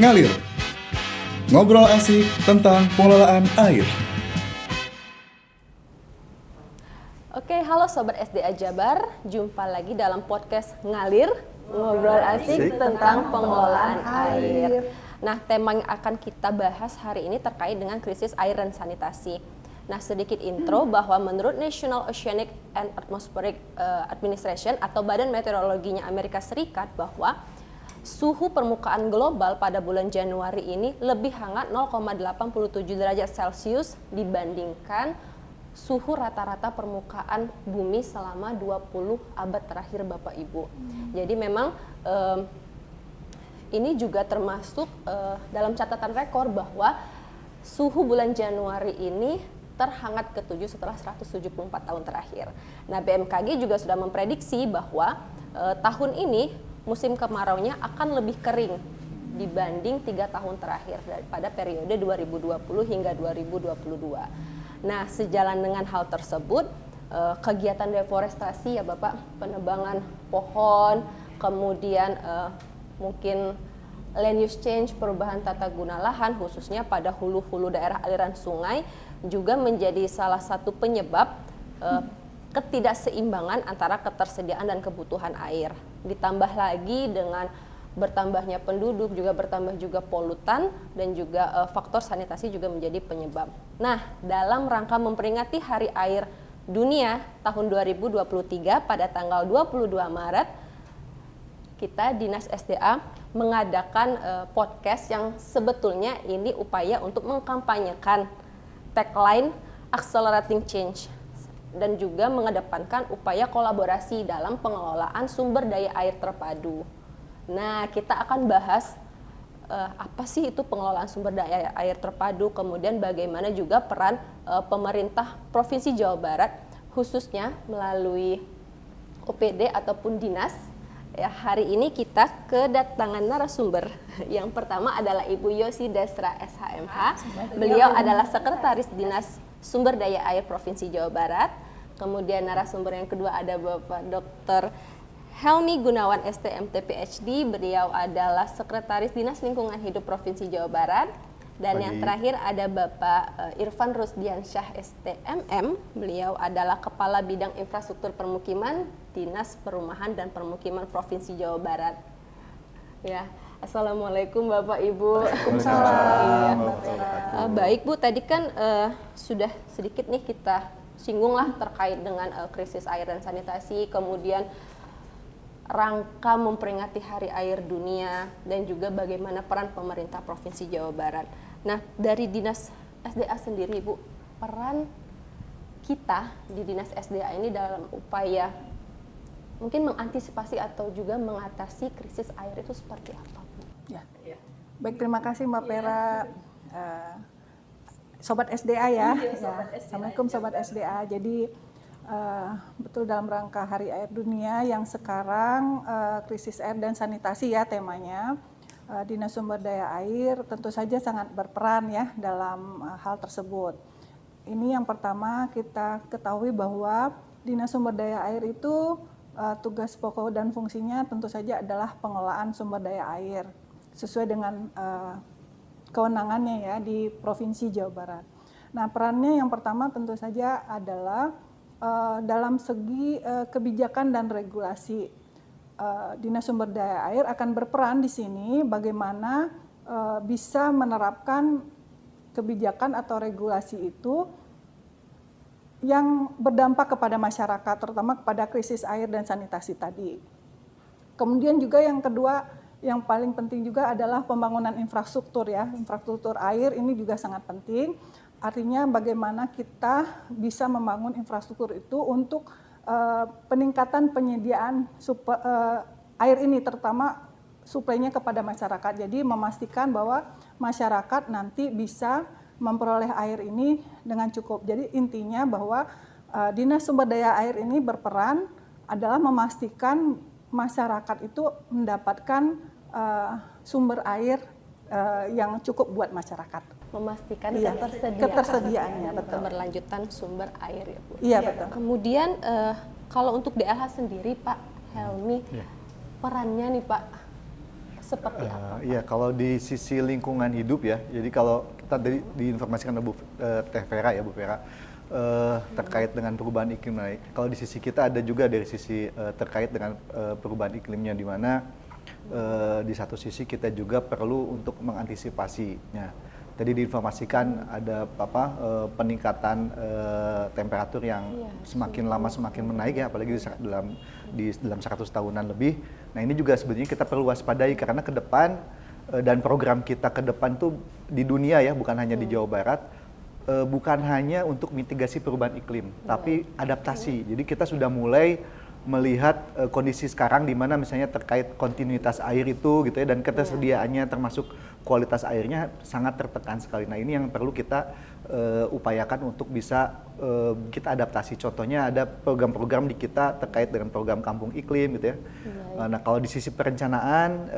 Ngalir. Ngobrol asik tentang pengelolaan air. Oke, halo Sobat SDA Jabar. Jumpa lagi dalam podcast Ngalir, ngobrol asik tentang pengelolaan air. Nah, tema yang akan kita bahas hari ini terkait dengan krisis air dan sanitasi. Nah, sedikit intro bahwa menurut National Oceanic and Atmospheric Administration atau Badan Meteorologinya Amerika Serikat bahwa suhu permukaan global pada bulan Januari ini lebih hangat 0,87 derajat Celcius dibandingkan suhu rata-rata permukaan bumi selama 20 abad terakhir Bapak Ibu. Jadi memang ini juga termasuk dalam catatan rekor bahwa suhu bulan Januari ini terhangat ke-7 setelah 174 tahun terakhir. Nah, BMKG juga sudah memprediksi bahwa tahun ini musim kemaraunya akan lebih kering dibanding 3 tahun terakhir pada periode 2020 hingga 2022. Nah, sejalan dengan hal tersebut, kegiatan deforestasi ya Bapak, penebangan pohon, kemudian mungkin land use change, perubahan tata guna lahan khususnya pada hulu-hulu daerah aliran sungai juga menjadi salah satu penyebab ketidakseimbangan antara ketersediaan dan kebutuhan air. Ditambah lagi dengan bertambahnya penduduk, juga bertambah juga polutan dan juga faktor sanitasi juga menjadi penyebab. Nah, dalam rangka memperingati Hari Air Dunia tahun 2023 pada tanggal 22 Maret, kita Dinas SDA mengadakan podcast yang sebetulnya ini upaya untuk mengkampanyekan tagline Accelerating Change dan juga mengedepankan upaya kolaborasi dalam pengelolaan sumber daya air terpadu. Nah, kita akan bahas apa sih itu pengelolaan sumber daya air terpadu, kemudian bagaimana juga peran pemerintah Provinsi Jawa Barat khususnya melalui OPD ataupun dinas. Ya, hari ini kita kedatangan narasumber. Yang pertama adalah Ibu Yosi Desra SHMH. Beliau adalah Sekretaris Dinas Sumber Daya Air Provinsi Jawa Barat. Kemudian narasumber yang kedua ada Bapak Dr. Helmi Gunawan STMT PhD. Beliau adalah Sekretaris Dinas Lingkungan Hidup Provinsi Jawa Barat. Dan yang terakhir ada Bapak Irfan Rusdiansyah STMM. Beliau adalah Kepala Bidang Infrastruktur Permukiman Dinas Perumahan dan Permukiman Provinsi Jawa Barat. Ya, Assalamualaikum Bapak Ibu. Waalaikumsalam. Baik Bu, tadi kan sudah sedikit nih kita singgunglah terkait dengan krisis air dan sanitasi, kemudian rangka memperingati Hari Air Dunia dan juga bagaimana peran pemerintah Provinsi Jawa Barat. Nah, dari Dinas SDA sendiri Bu, peran kita di Dinas SDA ini dalam upaya mungkin mengantisipasi atau juga mengatasi krisis air itu seperti apa Bu? Ya. Baik, terima kasih Mbak Pera. Sobat SDA ya. Assalamualaikum Sobat SDA. Jadi betul dalam rangka Hari Air Dunia yang sekarang krisis air dan sanitasi ya temanya. Dinas Sumber Daya Air tentu saja sangat berperan ya dalam hal tersebut. Ini yang pertama kita ketahui bahwa Dinas Sumber Daya Air itu tugas pokok dan fungsinya tentu saja adalah pengelolaan sumber daya air sesuai dengan kewenangannya ya di Provinsi Jawa Barat. Nah, perannya yang pertama tentu saja adalah dalam segi kebijakan dan regulasi. Dinas Sumber Daya Air akan berperan di sini bagaimana bisa menerapkan kebijakan atau regulasi itu yang berdampak kepada masyarakat, terutama kepada krisis air dan sanitasi tadi. Kemudian juga yang kedua, yang paling penting juga adalah pembangunan infrastruktur ya. Infrastruktur air ini juga sangat penting. Artinya bagaimana kita bisa membangun infrastruktur itu untuk peningkatan penyediaan air ini, terutama suplainya kepada masyarakat. Jadi memastikan bahwa masyarakat nanti bisa memperoleh air ini dengan cukup. Jadi intinya bahwa Dinas Sumber Daya Air ini berperan adalah memastikan masyarakat itu mendapatkan sumber air yang cukup buat masyarakat. Memastikan ketersediaannya, betul. Keberlanjutan sumber air ya Bu. Iya betul. Kemudian kalau untuk DLH sendiri Pak Helmi, perannya nih Pak seperti apa? Iya, kalau di sisi lingkungan hidup ya, jadi kalau kita diinformasikan oleh Teh Vera ya, Bu Vera, terkait dengan perubahan iklim. Nah, kalau di sisi kita ada juga dari sisi terkait dengan perubahan iklimnya, di mana di satu sisi kita juga perlu untuk mengantisipasinya. Tadi diinformasikan ada peningkatan temperatur yang semakin lama semakin menaik ya, apalagi dalam 100 tahunan lebih. Nah, ini juga sebenarnya kita perlu waspadai karena ke depan dan program kita ke depan tuh di dunia ya, bukan hanya di Jawa Barat, bukan hanya untuk mitigasi perubahan iklim, tapi adaptasi. Jadi kita sudah mulai melihat kondisi sekarang di mana misalnya terkait kontinuitas air itu gitu ya, dan ketersediaannya termasuk kualitas airnya sangat tertekan sekali. Nah, ini yang perlu kita upayakan untuk bisa kita adaptasi. Contohnya ada program-program di kita terkait dengan program kampung iklim gitu ya. Nah, kalau di sisi perencanaan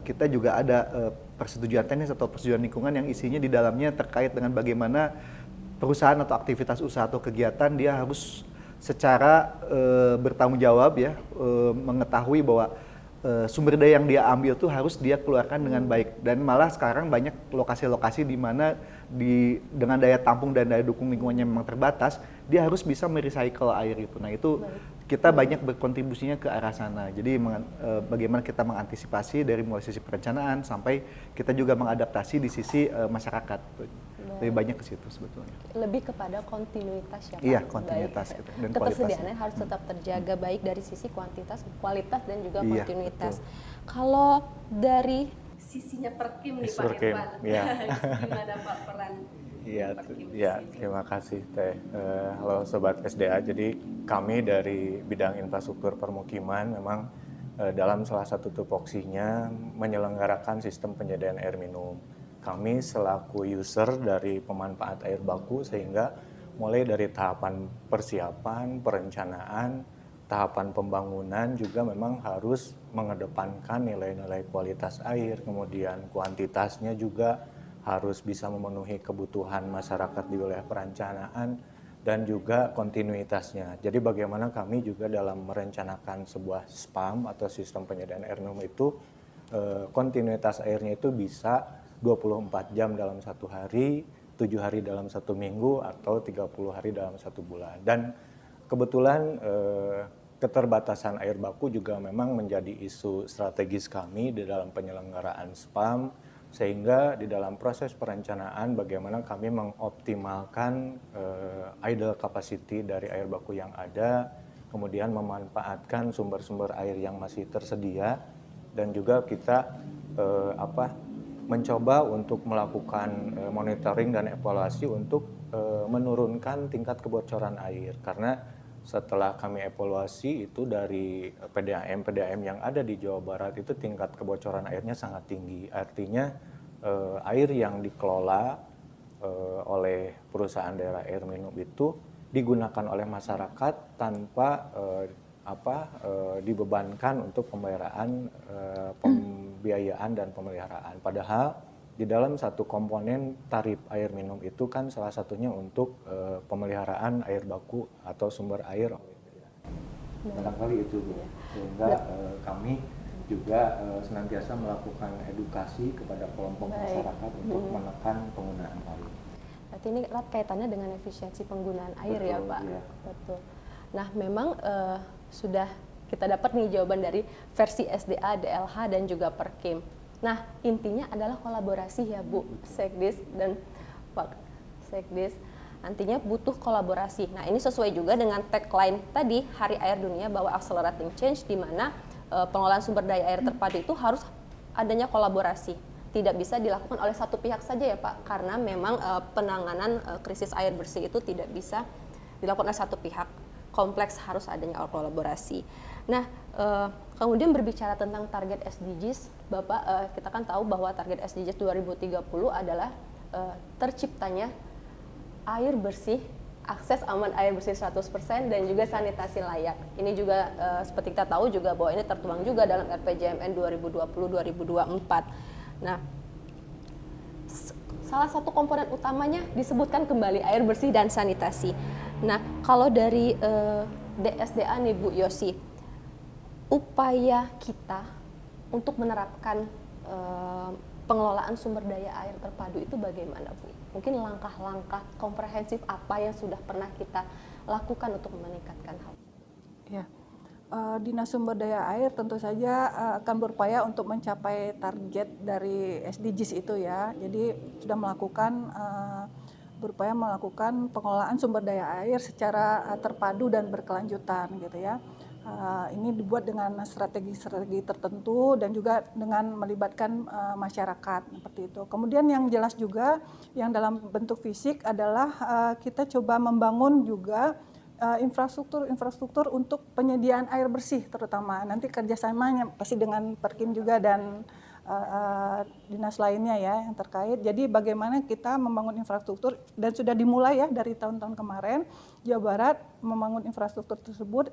kita juga ada persetujuan teknis atau persetujuan lingkungan yang isinya di dalamnya terkait dengan bagaimana perusahaan atau aktivitas usaha atau kegiatan dia harus secara bertanggung jawab ya, mengetahui bahwa sumber daya yang dia ambil tuh harus dia keluarkan dengan baik. Dan malah sekarang banyak lokasi-lokasi di mana dengan daya tampung dan daya dukung lingkungannya memang terbatas, dia harus bisa merecycle air itu. Nah, itu kita banyak berkontribusinya ke arah sana. Jadi bagaimana kita mengantisipasi dari mulai sisi perencanaan sampai kita juga mengadaptasi di sisi masyarakat. Lebih banyak ke situ sebetulnya. Lebih kepada kontinuitas ya Pak? Iya, kontinuitas gitu, dan ketersediaannya harus tetap terjaga baik dari sisi kualitas dan juga Iya, kontinuitas. betul. Kalau dari sisinya Perkim nih Pak Perkim, Irfan, ya. gimana Pak peran Perkim di Ya, sini? terima kasih Teh. Halo Sobat SDA, jadi kami dari bidang infrastruktur permukiman memang dalam salah satu tupoksinya menyelenggarakan sistem penyediaan air minum. Kami selaku user dari pemanfaat air baku, sehingga mulai dari tahapan persiapan, perencanaan, tahapan pembangunan juga memang harus mengedepankan nilai-nilai kualitas air, kemudian kuantitasnya juga harus bisa memenuhi kebutuhan masyarakat di wilayah perencanaan, dan juga kontinuitasnya. Jadi bagaimana kami juga dalam merencanakan sebuah SPAM atau sistem penyediaan air minum itu, kontinuitas airnya itu bisa 24 jam dalam satu hari, 7 hari dalam satu minggu, atau 30 hari dalam satu bulan. Dan kebetulan keterbatasan air baku juga memang menjadi isu strategis kami di dalam penyelenggaraan SPAM, sehingga di dalam proses perencanaan bagaimana kami mengoptimalkan idle capacity dari air baku yang ada, kemudian memanfaatkan sumber-sumber air yang masih tersedia, dan juga kita mencoba untuk melakukan monitoring dan evaluasi untuk menurunkan tingkat kebocoran air. Karena setelah kami evaluasi itu dari PDAM yang ada di Jawa Barat itu tingkat kebocoran airnya sangat tinggi. Artinya air yang dikelola oleh perusahaan daerah air minum itu digunakan oleh masyarakat tanpa dibebankan untuk pembayaran pembiayaan dan pemeliharaan. Padahal di dalam satu komponen tarif air minum itu kan salah satunya untuk pemeliharaan air baku atau sumber air. Barangkali itu, Bu. Sehingga kami juga senantiasa melakukan edukasi kepada kelompok masyarakat untuk menekan penggunaan air. Berarti ini erat kaitannya dengan efisiensi penggunaan air. Betul, ya Pak? Iya. Betul. Nah, memang sudah kita dapat nih jawaban dari versi SDA, DLH, dan juga Perkim. Nah, intinya adalah kolaborasi ya Bu, Sekdis dan Pak Sekdis. Nantinya butuh kolaborasi. Nah, ini sesuai juga dengan tagline tadi, Hari Air Dunia, bahwa accelerating change, di mana pengelolaan sumber daya air terpadu itu harus adanya kolaborasi. Tidak bisa dilakukan oleh satu pihak saja ya Pak, karena memang penanganan krisis air bersih itu tidak bisa dilakukan oleh satu pihak. Kompleks, harus adanya kolaborasi. Nah, kemudian berbicara tentang target SDGs, Bapak, kita kan tahu bahwa target SDGs 2030 adalah terciptanya air bersih, akses aman air bersih 100%, dan juga sanitasi layak. Ini juga seperti kita tahu juga bahwa ini tertuang juga dalam RPJMN 2020-2024. Nah, salah satu komponen utamanya disebutkan kembali air bersih dan sanitasi. Nah, kalau dari DSDA nih Bu Yosi, upaya kita untuk menerapkan pengelolaan sumber daya air terpadu itu bagaimana, Bu? Mungkin langkah-langkah komprehensif apa yang sudah pernah kita lakukan untuk meningkatkan hal? Ya, Dinas Sumber Daya Air tentu saja akan berupaya untuk mencapai target dari SDGs itu ya. Jadi sudah berupaya melakukan pengelolaan sumber daya air secara terpadu dan berkelanjutan gitu ya. Ini dibuat dengan strategi-strategi tertentu dan juga dengan melibatkan masyarakat seperti itu. Kemudian yang jelas juga yang dalam bentuk fisik adalah kita coba membangun juga infrastruktur untuk penyediaan air bersih terutama. Nanti kerjasamanya pasti dengan Perkim juga dan dinas lainnya ya yang terkait. Jadi bagaimana kita membangun infrastruktur dan sudah dimulai ya dari tahun-tahun kemarin Jawa Barat membangun infrastruktur tersebut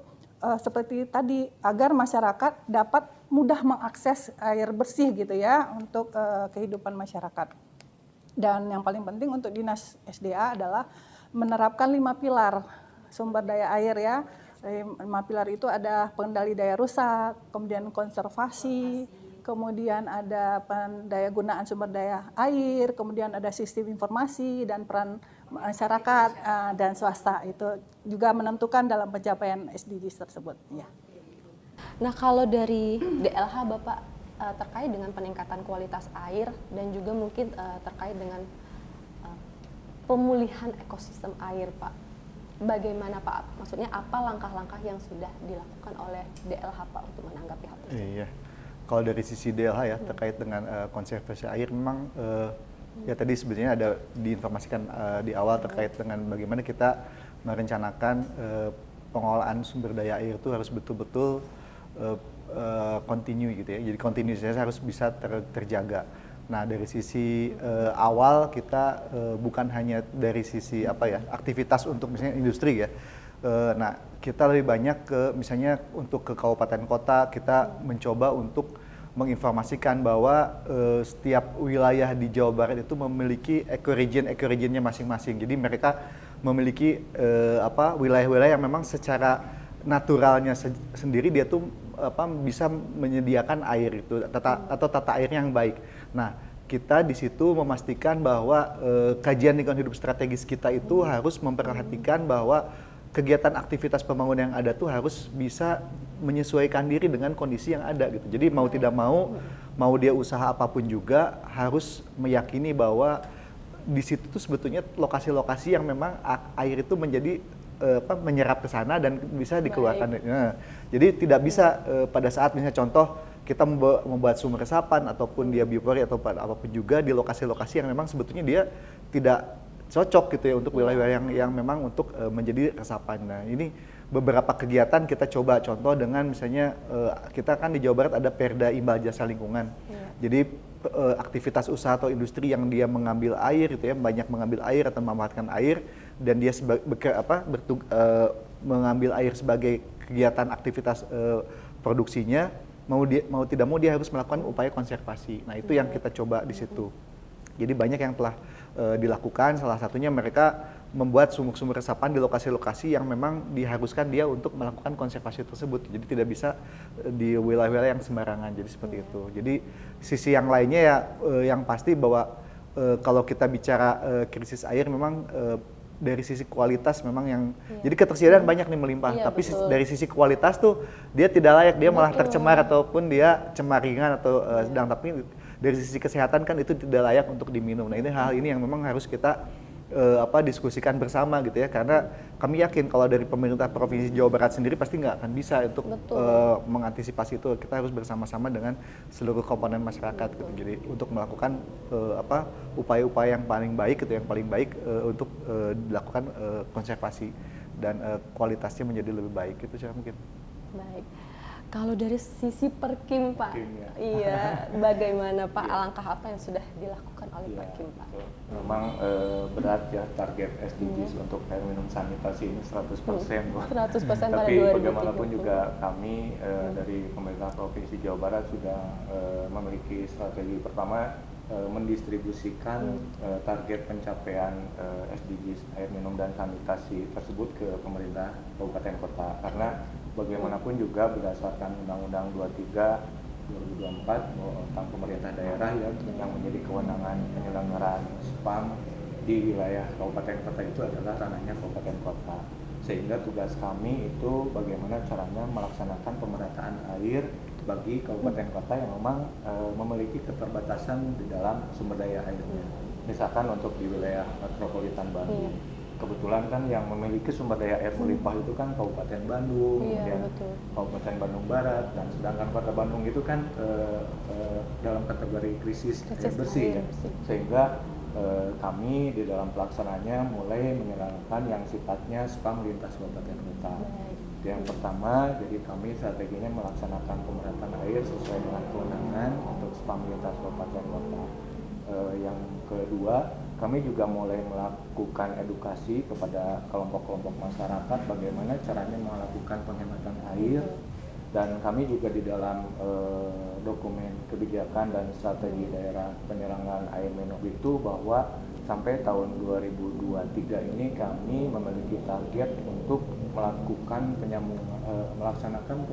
seperti tadi agar masyarakat dapat mudah mengakses air bersih gitu ya untuk kehidupan masyarakat. Dan yang paling penting untuk Dinas SDA adalah menerapkan 5 pilar sumber daya air ya. 5 pilar itu ada pengendali daya rusak, kemudian konservasi, kemudian ada pendaya gunaan sumber daya air, kemudian ada sistem informasi dan peran masyarakat dan swasta itu juga menentukan dalam pencapaian SDGs tersebut. Ya. Nah kalau dari DLH Bapak terkait dengan peningkatan kualitas air dan juga mungkin terkait dengan pemulihan ekosistem air Pak, bagaimana Pak? Maksudnya apa langkah-langkah yang sudah dilakukan oleh DLH Pak untuk menanggapi hal tersebut? Iya. Kalau dari sisi DLH ya terkait dengan konservasi air memang ya tadi sebenarnya ada diinformasikan di awal terkait dengan bagaimana kita merencanakan pengelolaan sumber daya air itu harus betul-betul continue gitu ya. Jadi continuitasnya harus bisa terjaga. Nah dari sisi awal kita bukan hanya dari sisi aktivitas untuk misalnya industri ya. Nah kita lebih banyak ke misalnya untuk ke kabupaten kota kita mencoba untuk menginformasikan bahwa setiap wilayah di Jawa Barat itu memiliki ecoregion-nya masing-masing. Jadi mereka memiliki wilayah-wilayah yang memang secara naturalnya sendiri dia tuh bisa menyediakan air itu atau tata airnya yang baik. Nah, kita di situ memastikan bahwa kajian lingkungan hidup strategis kita itu harus memperhatikan bahwa kegiatan aktivitas pembangunan yang ada tuh harus bisa menyesuaikan diri dengan kondisi yang ada gitu. Jadi mau tidak mau dia usaha apapun juga harus meyakini bahwa di situ tuh sebetulnya lokasi-lokasi yang memang air itu menjadi menyerap ke sana dan bisa dikeluarkan. Nah, jadi tidak bisa pada saat misalnya contoh kita membuat sumur resapan ataupun dia biopori atau apapun juga di lokasi-lokasi yang memang sebetulnya dia tidak cocok gitu ya untuk wilayah yang memang untuk menjadi resapan. Nah ini beberapa kegiatan kita coba contoh dengan misalnya kita kan di Jawa Barat ada Perda Imbal Jasa Lingkungan. Jadi aktivitas usaha atau industri yang dia mengambil air gitu ya banyak mengambil air atau memanfaatkan air dan dia mengambil air sebagai kegiatan aktivitas produksinya mau tidak mau dia harus melakukan upaya konservasi. Nah itu yang kita coba di situ. Jadi banyak yang telah dilakukan, salah satunya mereka membuat sumur-sumur resapan di lokasi-lokasi yang memang diharuskan dia untuk melakukan konservasi tersebut. Jadi tidak bisa di wilayah-wilayah yang sembarangan, jadi seperti itu. Jadi sisi yang lainnya ya yang pasti bahwa kalau kita bicara krisis air memang dari sisi kualitas memang yang jadi ketersediaan banyak nih melimpah, tapi dari sisi kualitas tuh dia tidak layak, dia malah tercemar ataupun dia cemar ringan atau sedang, tapi dari sisi kesehatan kan itu tidak layak untuk diminum. Nah ini hal ini yang memang harus kita diskusikan bersama gitu ya, karena kami yakin kalau dari pemerintah Provinsi Jawa Barat sendiri pasti nggak akan bisa untuk mengantisipasi itu. Kita harus bersama-sama dengan seluruh komponen masyarakat gitu. Jadi untuk melakukan upaya-upaya yang paling baik gitu, untuk dilakukan konservasi dan kualitasnya menjadi lebih baik itu saya mungkin. Baik. Kalau dari sisi Perkim Pak, ya. Bagaimana Pak langkah apa yang sudah dilakukan oleh Perkim Pak? Memang berat ya target SDGs untuk air minum sanitasi ini 100%. 100% pada 2030. Tapi bagaimanapun juga kami dari pemerintah Provinsi Jawa Barat sudah memiliki strategi. Pertama mendistribusikan target pencapaian SDGs air minum dan sanitasi tersebut ke pemerintah kabupaten kota, karena bagaimanapun juga berdasarkan Undang-Undang 23 2024 tentang pemerintah daerah ya yang menjadi kewenangan penyelenggaraan SPAM di wilayah kabupaten kota itu adalah ranahnya kabupaten kota. Sehingga tugas kami itu bagaimana caranya melaksanakan pemerataan air bagi kabupaten kota yang memang memiliki keterbatasan di dalam sumber daya airnya. Misalkan untuk di wilayah metropolitan Bandung, kebetulan kan yang memiliki sumber daya air melimpah itu kan Kabupaten Bandung, kemudian Kabupaten Bandung Barat, dan sedangkan Kota Bandung itu kan dalam kategori krisis air bersih, ya. Sehingga kami di dalam pelaksanaannya mulai menyelenggarakan yang sifatnya SPAM lintas kabupaten kota. Yang pertama, jadi kami strateginya melaksanakan pemerataan air sesuai dengan kewenangan untuk SPAM lintas kabupaten kota. Yang kedua, kami juga mulai melakukan edukasi kepada kelompok-kelompok masyarakat bagaimana caranya melakukan penghematan air, dan kami juga di dalam dokumen kebijakan dan strategi daerah penyelenggaraan air minum itu bahwa sampai tahun 2023 ini kami memiliki target untuk melakukan melaksanakan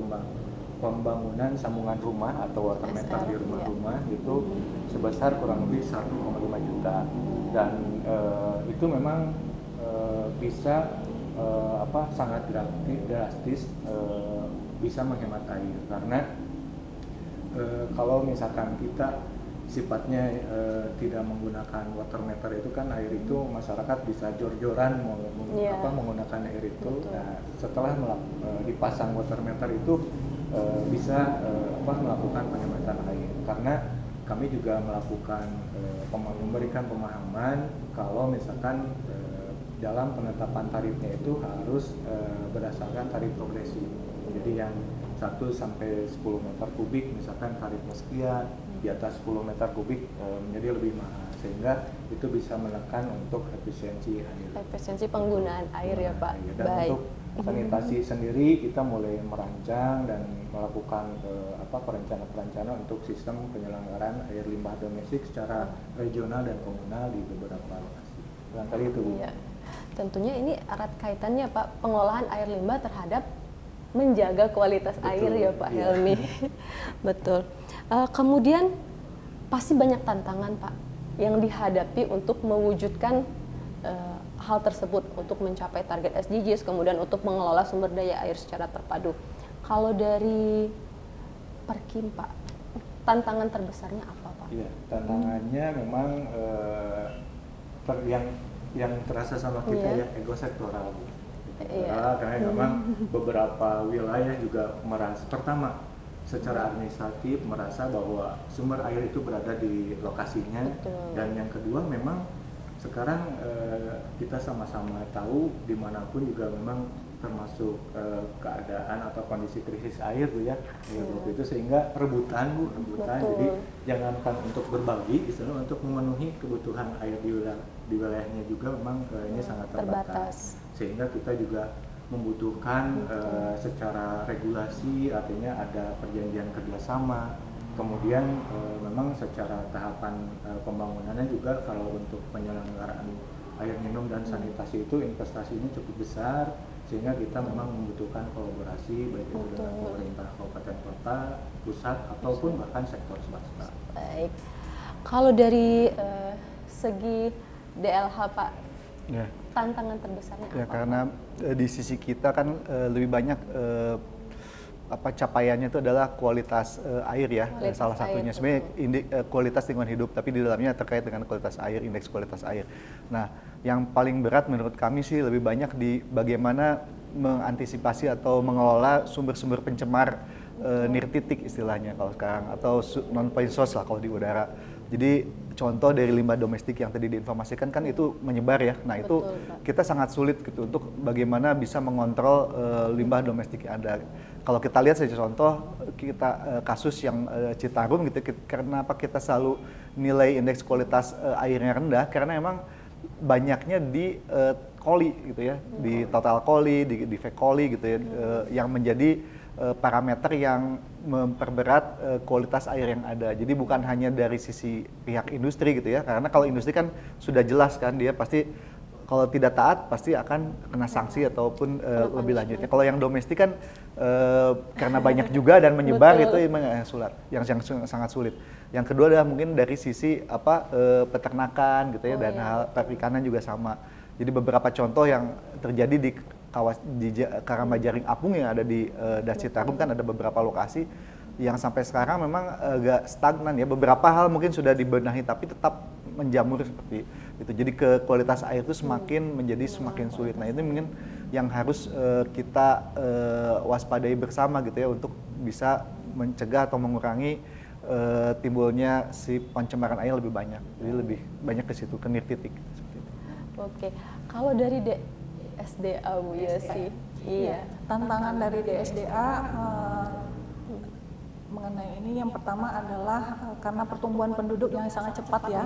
pembangunan sambungan rumah atau water meter di rumah-rumah itu sebesar kurang lebih 1,5 juta, dan itu memang bisa sangat drastis bisa menghemat air, karena kalau misalkan kita sifatnya tidak menggunakan water meter itu kan air itu masyarakat bisa jor-joran menggunakan air itu. Nah, setelah dipasang water meter itu bisa melakukan penghematan air, karena kami juga melakukan memberikan pemahaman kalau misalkan dalam penetapan tarifnya itu harus berdasarkan tarif progresif. Jadi yang 1 sampai 10 meter kubik misalkan tarifnya sekian, di atas 10 meter kubik menjadi lebih mahal, sehingga itu bisa menekan untuk efisiensi air. Efisiensi penggunaan air ya Pak. Dan baik. Untuk sanitasi sendiri kita mulai merancang dan melakukan perencanaan untuk sistem penyelenggaraan air limbah domestik secara regional dan komunal di beberapa lokasi. Barangkali itu Bu. Iya. Tentunya ini erat kaitannya Pak, pengolahan air limbah terhadap menjaga kualitas air ya Pak Helmi. Betul. Kemudian pasti banyak tantangan Pak yang dihadapi untuk mewujudkan hal tersebut, untuk mencapai target SDGs, kemudian untuk mengelola sumber daya air secara terpadu. Kalau dari Perkim Pak, tantangan terbesarnya apa Pak? Iya, tantangannya memang yang terasa sama kita ya ekosektoral. Karena memang beberapa wilayah juga merasa, pertama secara administratif merasa bahwa sumber air itu berada di lokasinya. Dan yang kedua memang sekarang kita sama-sama tahu dimanapun juga memang termasuk keadaan atau kondisi krisis air Bu ya, itu sehingga rebutan. Jadi jangankan untuk berbagi, istilah untuk memenuhi kebutuhan air di wilayahnya juga memang ini sangat terbatas. Sehingga kita juga membutuhkan secara regulasi, artinya ada perjanjian kerjasama. Kemudian memang secara tahapan pembangunannya juga kalau untuk penyelenggaraan air minum dan sanitasi itu investasinya cukup besar, sehingga kita memang membutuhkan kolaborasi baik itu dengan pemerintah kabupaten kota, pusat ataupun bahkan sektor swasta. Baik. Kalau dari segi DLH Pak, tantangan terbesarnya apa? Karena di sisi kita kan lebih banyak capaiannya itu adalah kualitas air ya, salah satunya sebenarnya kualitas lingkungan hidup, tapi di dalamnya terkait dengan kualitas air, indeks kualitas air. Nah, yang paling berat menurut kami sih lebih banyak di bagaimana mengantisipasi atau mengelola sumber-sumber pencemar nirtitik istilahnya kalau sekarang, atau non point source lah kalau di udara. Jadi contoh dari limbah domestik yang tadi diinformasikan kan itu menyebar ya. Nah itu kita sangat sulit gitu untuk bagaimana bisa mengontrol limbah domestik yang ada. Kalau kita lihat saja contoh kita kasus yang Citarum gitu, kenapa kita selalu nilai indeks kualitas airnya rendah, karena emang banyaknya di koli gitu ya, di total koli, di fekoli gitu ya, yang menjadi parameter yang memperberat kualitas air yang ada. Jadi bukan hanya dari sisi pihak industri gitu ya, karena kalau industri kan sudah jelas kan dia pasti kalau tidak taat pasti akan kena sanksi ataupun lebih lanjutnya. Kalau yang domestik kan karena banyak juga dan menyebar itu memang yang sangat sulit. Yang kedua adalah mungkin dari sisi peternakan gitu ya, dan hal perikanan juga sama. Jadi beberapa contoh yang terjadi di Karamba Jaring Apung yang ada di Das Citarum kan ada beberapa lokasi yang sampai sekarang memang agak stagnan ya. Beberapa hal mungkin sudah dibenahi tapi tetap menjamur seperti itu. Jadi kualitas air itu menjadi semakin sulit. Nah, ini mungkin yang harus kita waspadai bersama gitu ya untuk bisa mencegah atau mengurangi timbulnya si pencemaran air lebih banyak. Jadi lebih banyak ke situ, ke nirtitik seperti itu. Oke. Kalau dari DSDA Bu Yesi. Iya. Tantangan dari DSDA mengenai ini yang pertama adalah karena pertumbuhan penduduk yang sangat cepat ya.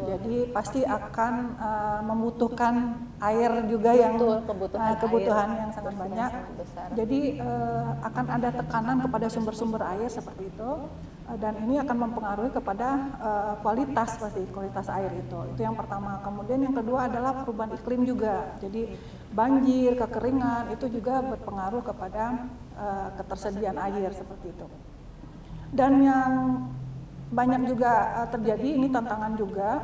Jadi pasti akan membutuhkan air juga yang kebutuhan yang sangat banyak. Jadi akan ada tekanan kepada sumber-sumber air seperti itu, dan ini akan mempengaruhi kepada kualitas air itu. Itu yang pertama. Kemudian yang kedua adalah perubahan iklim juga. Jadi banjir, kekeringan itu juga berpengaruh kepada ketersediaan air seperti itu. Dan yang banyak juga terjadi, ini tantangan juga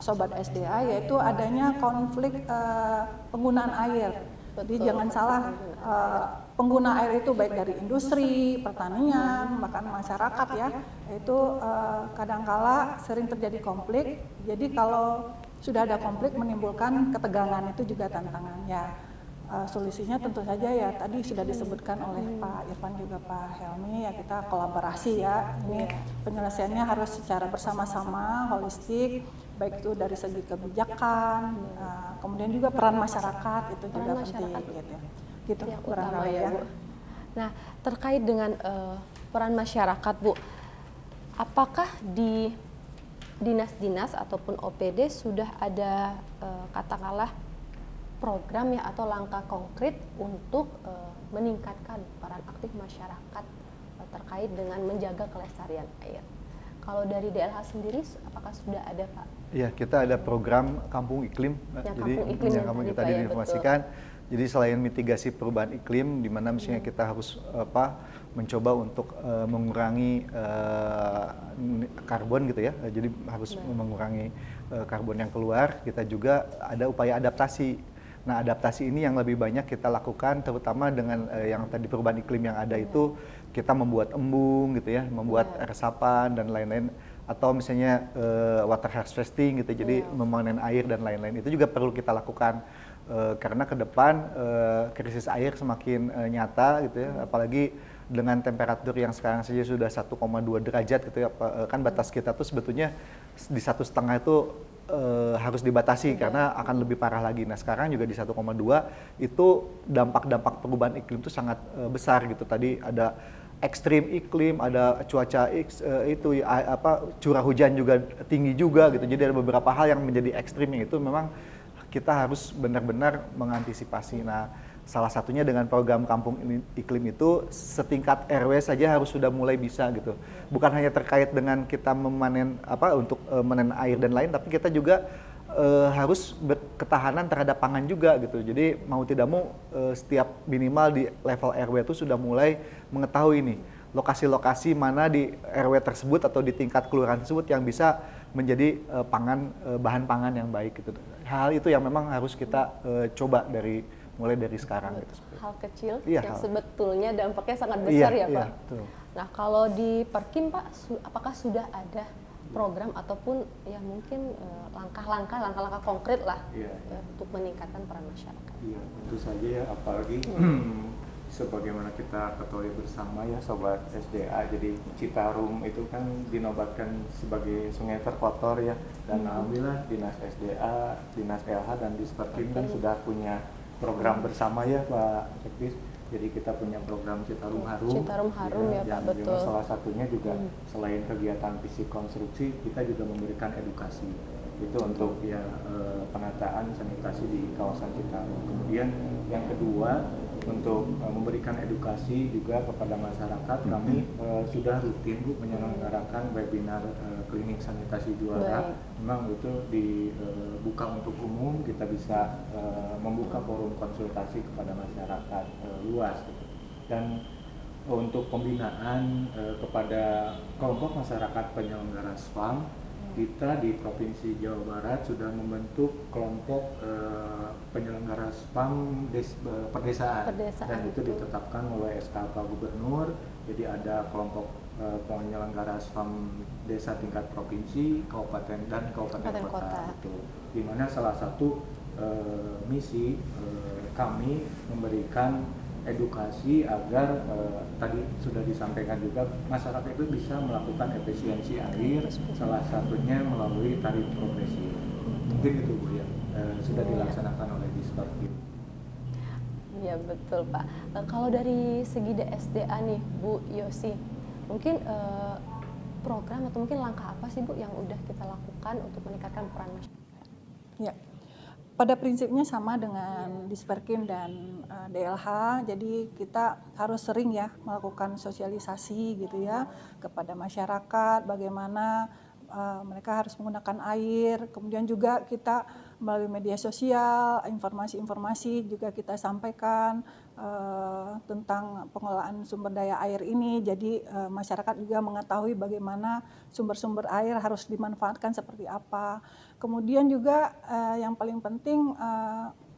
Sobat SDA, yaitu adanya konflik penggunaan air. Jadi jangan salah, pengguna air itu baik dari industri, pertanian, bahkan masyarakat ya, itu kadangkala sering terjadi konflik. Jadi kalau sudah ada konflik menimbulkan ketegangan, itu juga tantangannya. Solusinya tentu saja ya tadi sudah disebutkan oleh Pak Irfan juga Pak Helmi, ya kita kolaborasi ya. Ini penyelesaiannya harus secara bersama-sama, holistik, baik itu dari segi kebijakan, kemudian juga peran masyarakat itu juga penting gitu. Gitu barangkali ya. Bu. Nah, terkait dengan peran masyarakat Bu, apakah di dinas-dinas ataupun OPD sudah ada katakanlah program ya atau langkah konkret untuk meningkatkan peran aktif masyarakat terkait dengan menjaga kelestarian air? Kalau dari DLH sendiri, apakah sudah ada Pak? Iya, kita ada program Kampung Iklim. Yang kampung kita diinformasikan. Jadi selain mitigasi perubahan iklim, di mana misalnya kita harus mencoba untuk mengurangi karbon gitu ya. Jadi harus mengurangi karbon yang keluar. Kita juga ada upaya adaptasi. Nah, adaptasi ini yang lebih banyak kita lakukan, terutama dengan yang tadi perubahan iklim yang ada itu, kita membuat embung gitu ya, membuat resapan dan lain-lain, atau misalnya water harvesting gitu, jadi memanen air dan lain-lain. Itu juga perlu kita lakukan karena ke depan krisis air semakin nyata gitu ya, apalagi dengan temperatur yang sekarang saja sudah 1,2 derajat gitu ya, kan batas kita tuh sebetulnya di 1,5 itu harus dibatasi karena akan lebih parah lagi. Nah, sekarang juga di 1,2 itu dampak-dampak perubahan iklim itu sangat besar gitu. Tadi ada ekstrim iklim, ada cuaca curah hujan juga tinggi juga gitu. Jadi ada beberapa hal yang menjadi ekstrim yang itu memang kita harus benar-benar mengantisipasi. Nah, salah satunya dengan program Kampung Iklim itu setingkat RW saja harus sudah mulai bisa gitu. Bukan hanya terkait dengan kita memanen untuk memanen air dan lain, tapi kita juga harus berketahanan terhadap pangan juga gitu. Jadi mau tidak mau setiap minimal di level RW itu sudah mulai mengetahui nih lokasi-lokasi mana di RW tersebut atau di tingkat kelurahan tersebut yang bisa menjadi bahan pangan yang baik gitu. Hal itu yang memang harus kita coba mulai dari sekarang gitu. Hal kecil yang sebetulnya dampaknya sangat besar ya Pak. Betul. Nah, kalau di Perkim Pak, apakah sudah ada program ataupun ya mungkin langkah-langkah konkret lah untuk meningkatkan peran masyarakat? Iya, tentu saja ya, apalagi sebagaimana kita ketahui bersama ya Sobat SDA, jadi Citarum itu kan dinobatkan sebagai sungai terkotor ya, dan alhamdulillah Dinas SDA, Dinas LH dan Disperkim kan sudah punya program bersama ya Pak Sekdis. Jadi kita punya program Citarum Harum. Citarum Harum ya Pak, betul. Salah satunya juga selain kegiatan fisik konstruksi, kita juga memberikan edukasi. Itu untuk penataan sanitasi di kawasan Citarum. Kemudian yang kedua, untuk memberikan edukasi juga kepada masyarakat, kami sudah rutin Bu menyelenggarakan webinar klinik sanitasi juara. Memang itu dibuka untuk umum, kita bisa membuka forum konsultasi kepada masyarakat luas gitu. Dan untuk pembinaan kepada kelompok masyarakat penyelenggara SPAM, kita di Provinsi Jawa Barat sudah membentuk kelompok penyelenggara SPAM perdesaan, dan itu ditetapkan oleh SK Pak Gubernur. Jadi ada kelompok penyelenggara SPAM desa tingkat provinsi, kabupaten dan kabupaten kota. Itu di mana salah satu misi kami memberikan edukasi agar tadi sudah disampaikan juga masyarakat itu bisa melakukan efisiensi air, salah satunya melalui tarif progresif. Mungkin itu Bu ya, sudah dilaksanakan oleh Disperkim. Iya betul Pak. Kalau dari segi DSDA nih Bu Yosi, mungkin program atau mungkin langkah apa sih Bu yang udah kita lakukan untuk meningkatkan peran masyarakat? Ya. Pada prinsipnya sama dengan Disperkim dan DLH, jadi kita harus sering ya melakukan sosialisasi gitu ya kepada masyarakat, bagaimana mereka harus menggunakan air, kemudian juga kita melalui media sosial, informasi-informasi juga kita sampaikan tentang pengelolaan sumber daya air ini, jadi masyarakat juga mengetahui bagaimana sumber-sumber air harus dimanfaatkan seperti apa. Kemudian juga yang paling penting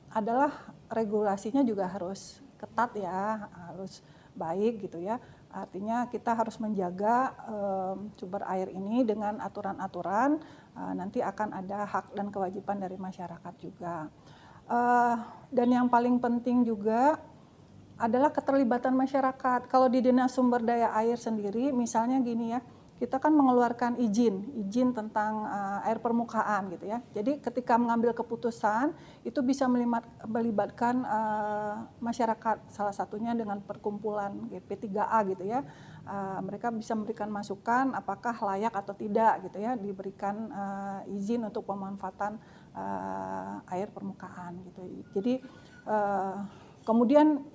adalah regulasinya juga harus ketat ya, harus baik gitu ya. Artinya kita harus menjaga sumber air ini dengan aturan-aturan, nanti akan ada hak dan kewajiban dari masyarakat juga. Dan yang paling penting juga adalah keterlibatan masyarakat. Kalau di Dinas Sumber Daya Air sendiri, misalnya gini ya, kita kan mengeluarkan izin tentang air permukaan gitu ya. Jadi ketika mengambil keputusan itu bisa melibatkan masyarakat, salah satunya dengan perkumpulan P3A gitu ya. Mereka bisa memberikan masukan apakah layak atau tidak gitu ya diberikan izin untuk pemanfaatan air permukaan gitu. Jadi kemudian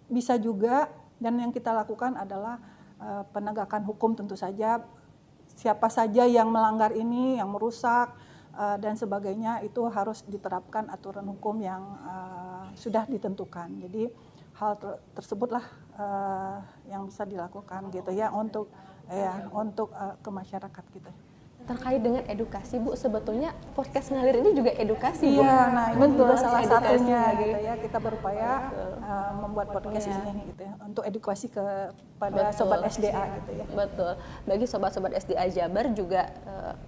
bisa juga, dan yang kita lakukan adalah penegakan hukum tentu saja, siapa saja yang melanggar ini, yang merusak dan sebagainya itu harus diterapkan aturan hukum yang sudah ditentukan. Jadi hal tersebutlah yang bisa dilakukan gitu ya untuk ke masyarakat gitu. Terkait dengan edukasi Bu, sebetulnya podcast Ngalir ini juga edukasi Bu. Iya, nah ini betul, juga salah satunya gitu. gitu ya, kita berupaya membuat podcast ini gitu ya untuk edukasi kepada sobat SDA gitu ya. Betul. Bagi sobat-sobat SDA Jabar juga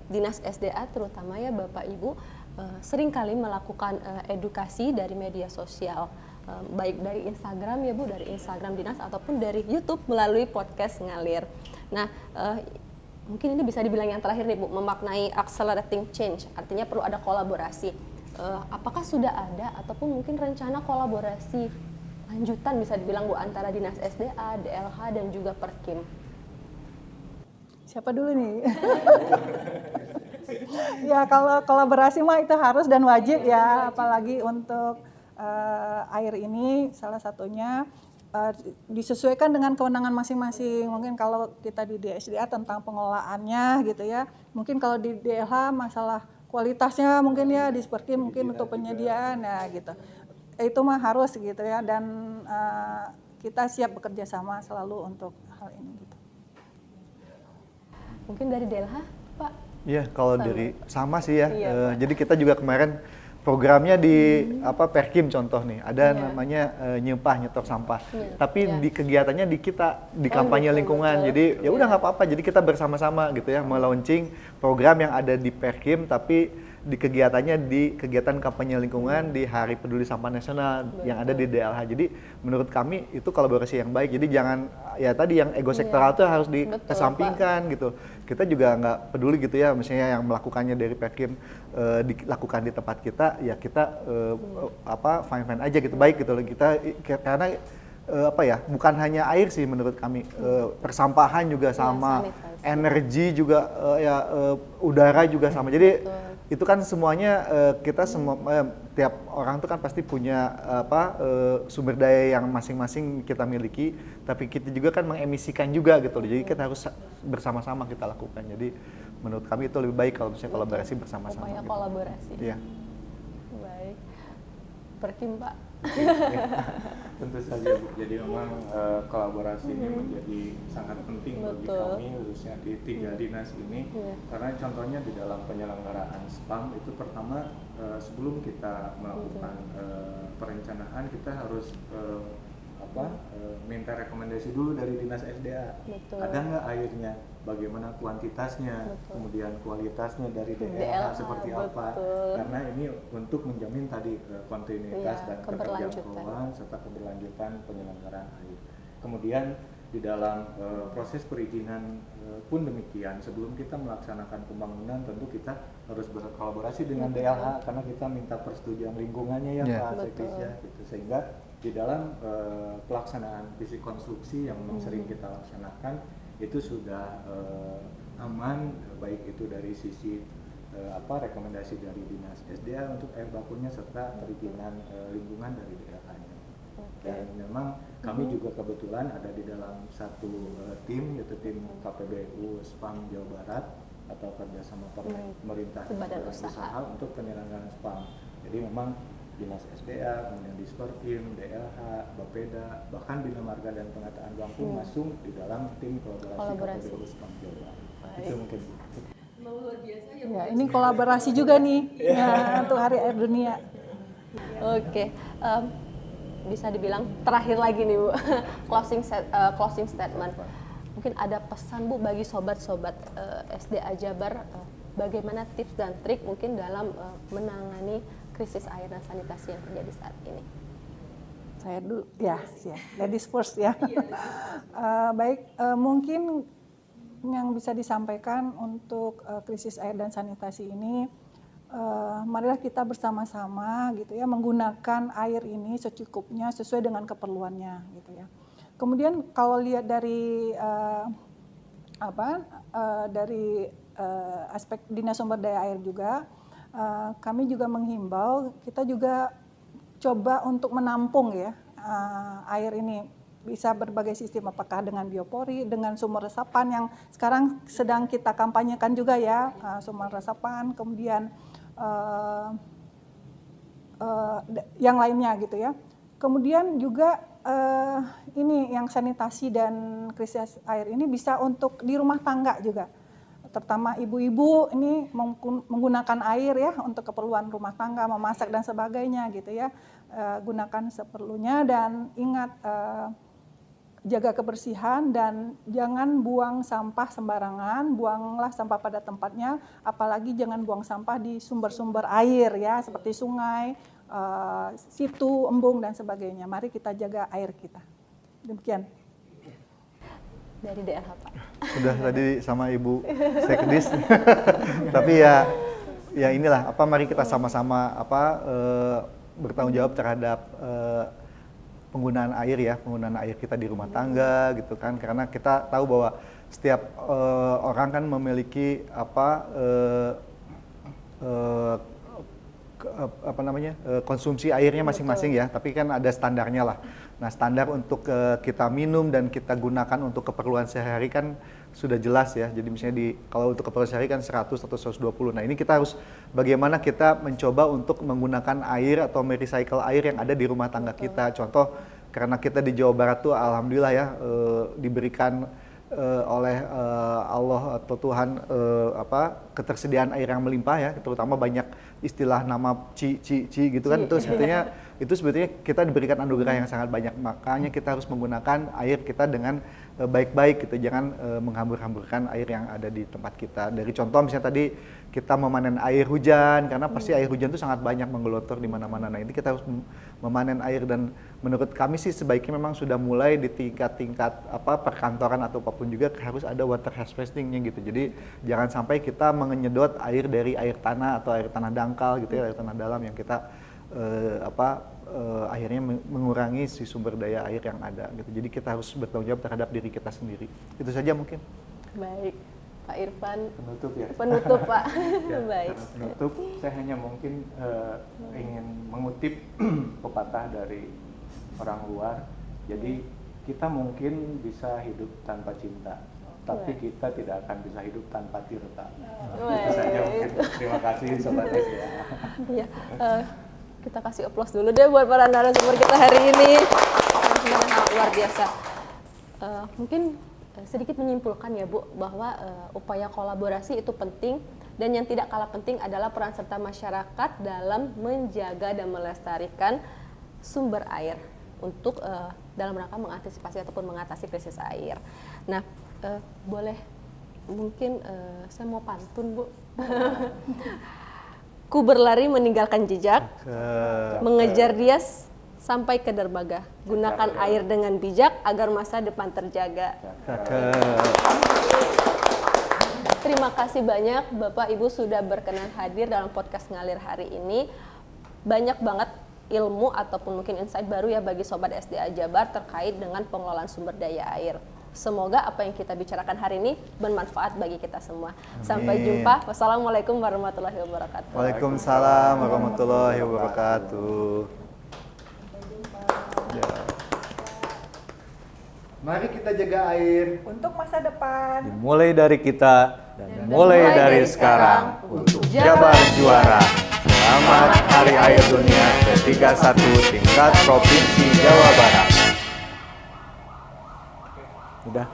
Dinas SDA terutama ya Bapak Ibu seringkali melakukan edukasi dari media sosial. Baik dari Instagram ya Bu, dari Instagram Dinas ataupun dari YouTube melalui podcast Ngalir. Nah, mungkin ini bisa dibilang yang terakhir nih Bu, memaknai accelerating change, artinya perlu ada kolaborasi. Apakah sudah ada ataupun mungkin rencana kolaborasi lanjutan bisa dibilang Bu antara Dinas SDA, DLH dan juga Perkim? Siapa dulu nih? Ya kalau kolaborasi mah itu harus dan wajib ya, apalagi untuk air ini salah satunya disesuaikan dengan kewenangan masing-masing. Mungkin kalau kita di DSDA tentang pengelolaannya gitu ya, mungkin kalau di DLH masalah kualitasnya mungkin ya, di Disperkim mungkin untuk penyediaan ya gitu. Itu mah harus gitu ya, dan kita siap bekerja sama selalu untuk hal ini gitu. Mungkin dari DLH Pak? Iya, kalau dari sama sih ya. Jadi kita juga kemarin programnya di Perkim contoh nih, ada namanya nyetok sampah. Tapi di kegiatannya di kita di kampanye lingkungan. Jadi ya udah nggak apa-apa. Jadi kita bersama-sama gitu ya melaunching program yang ada di Perkim, tapi di kegiatannya di kegiatan kampanye lingkungan di Hari Peduli Sampah Nasional yang ada di DLH. Jadi menurut kami itu kolaborasi yang baik. Jadi jangan ya tadi yang ego sektoral itu harus dikesampingkan gitu. Kita juga nggak peduli gitu ya, misalnya yang melakukannya dari Perkim dilakukan di tempat kita, ya kita fine-fine aja gitu, baik gitu loh kita, karena bukan hanya air sih menurut kami, persampahan juga sama, energi juga udara juga sama. Jadi itu kan semuanya kita semua tiap orang tuh kan pasti punya sumber daya yang masing-masing kita miliki, tapi kita juga kan mengemisikan juga gitu loh. Jadi kita harus bersama-sama kita lakukan. Jadi menurut kami itu lebih baik kalau misalnya kolaborasi bersama-sama. Upaya gitu. kolaborasi. Iya. Baik. Perkim Pak. Tentu saja Bu. Jadi memang kolaborasi ini menjadi sangat penting bagi Betul. kami khususnya di 3 dinas ini. Karena contohnya di dalam penyelenggaraan SPAM itu pertama sebelum kita melakukan perencanaan kita harus minta rekomendasi dulu dari dinas SDA. Betul. Ada nggak airnya? Bagaimana kuantitasnya, Betul. kemudian kualitasnya dari DLH DLH, seperti betul. apa? Karena ini untuk menjamin tadi kontinuitas Iya, dan keberlanjutan. keterjangkauan serta keberlanjutan penyelenggaraan air. Kemudian di dalam proses perizinan pun demikian. Sebelum kita melaksanakan pembangunan, tentu kita harus berkolaborasi dengan DLH karena kita minta persetujuan lingkungannya ya Yeah. Pak Sekdes ya, gitu. Sehingga di dalam pelaksanaan visi konstruksi yang memang sering kita laksanakan itu sudah aman, baik itu dari sisi rekomendasi dari dinas SDA untuk air bakunya serta perizinan lingkungan dari DLH-nya. Dan memang kami juga kebetulan ada di dalam satu tim, yaitu tim KPBU SPAM Jawa Barat atau kerjasama pemerintah Badan dan usaha. untuk penyelenggaraan SPAM. Jadi memang Dinas SDA, kemudian Disperkim, DLH, Bapeda, bahkan Bina Marga dan Penataan Ruang pun masuk di dalam tim kolaborasi KPBU SPAM Jawa Barat. Itu mungkin. Ya, ini kolaborasi juga nih ya, untuk Hari Air Dunia. Oke, bisa dibilang terakhir lagi nih Bu, closing statement. Mungkin ada pesan Bu bagi sobat-sobat SDA Jabar, bagaimana tips dan trik mungkin dalam menangani krisis air dan sanitasi yang terjadi saat ini. Saya dulu, ya, ladies first ya. Baik, mungkin yang bisa disampaikan untuk krisis air dan sanitasi ini, marilah kita bersama-sama gitu ya menggunakan air ini secukupnya sesuai dengan keperluannya gitu ya. Kemudian kalau lihat dari aspek Dinas Sumber Daya Air juga, kami juga menghimbau kita juga coba untuk menampung ya air ini, bisa berbagai sistem, apakah dengan biopori, dengan sumur resapan yang sekarang sedang kita kampanyekan juga ya, sumur resapan, kemudian yang lainnya gitu ya. Kemudian juga ini yang sanitasi dan krisis air ini bisa untuk di rumah tangga juga. Terutama ibu-ibu ini menggunakan air ya untuk keperluan rumah tangga, memasak dan sebagainya gitu ya. Gunakan seperlunya dan ingat jaga kebersihan dan jangan buang sampah sembarangan, buanglah sampah pada tempatnya, apalagi jangan buang sampah di sumber-sumber air ya seperti sungai, situ, embung dan sebagainya. Mari kita jaga air kita. Demikian. Dari DLH Pak. Sudah tadi sama Ibu Sekdes. Tapi ya inilah mari kita sama-sama bertanggung jawab terhadap penggunaan air kita di rumah tangga gitu kan, karena kita tahu bahwa setiap orang kan memiliki konsumsi airnya masing-masing ya, tapi kan ada standarnya lah. Nah, standar untuk kita minum dan kita gunakan untuk keperluan sehari-hari kan sudah jelas ya. Jadi misalnya kalau untuk keperluan sehari kan 100 atau 120. Nah, ini kita harus bagaimana kita mencoba untuk menggunakan air atau merecycle air yang ada di rumah tangga kita. Contoh, karena kita di Jawa Barat tuh alhamdulillah ya diberikan oleh Allah atau Tuhan ketersediaan air yang melimpah ya, terutama banyak istilah nama ci gitu kan, itu sebetulnya kita diberikan anugerah yang sangat banyak, makanya kita harus menggunakan air kita dengan baik-baik gitu, jangan menghambur-hamburkan air yang ada di tempat kita. Dari contoh misalnya tadi kita memanen air hujan, karena pasti air hujan itu sangat banyak menggelontor di mana-mana. Nah, ini kita harus memanen air, dan menurut kami sih sebaiknya memang sudah mulai di tingkat-tingkat perkantoran atau apapun juga harus ada water harvesting-nya gitu. Jadi jangan sampai kita menyedot air dari air tanah atau air tanah dangkal gitu ya, air tanah dalam yang kita akhirnya mengurangi si sumber daya air yang ada gitu. Jadi kita harus bertanggung jawab terhadap diri kita sendiri. Itu saja mungkin. Baik, Pak Irfan. Penutup ya. Penutup Pak. Ya, Baik. penutup, saya hanya mungkin ingin mengutip pepatah dari orang luar. Jadi kita mungkin bisa hidup tanpa cinta, tapi kita tidak akan bisa hidup tanpa tirta. Itu saja mungkin. Terima kasih Sobat SDA. Iya, kita kasih aplaus dulu deh buat para narasumber kita hari ini. Sebenarnya luar biasa. Mungkin sedikit menyimpulkan ya Bu, bahwa upaya kolaborasi itu penting, dan yang tidak kalah penting adalah peran serta masyarakat dalam menjaga dan melestarikan sumber air untuk dalam rangka mengantisipasi ataupun mengatasi krisis air. Nah, boleh mungkin saya mau pantun Bu. Ku berlari meninggalkan jejak, mengejar dia sampai ke dermaga. Gunakan air dengan bijak agar masa depan terjaga. Terima kasih banyak Bapak Ibu sudah berkenan hadir dalam podcast Ngalir hari ini. Banyak banget ilmu ataupun mungkin insight baru ya bagi Sobat SDA Jabar terkait dengan pengelolaan sumber daya air. Semoga apa yang kita bicarakan hari ini bermanfaat bagi kita semua. Sampai jumpa. Wassalamualaikum warahmatullahi wabarakatuh. Waalaikumsalam warahmatullahi wabarakatuh. Ya. Mari kita jaga air. Untuk masa depan. Dimulai dari kita dan mulai dari sekarang untuk Jabar Juara. Selamat Hari Air Dunia ke-31 tingkat Provinsi Jawa Barat. Udah.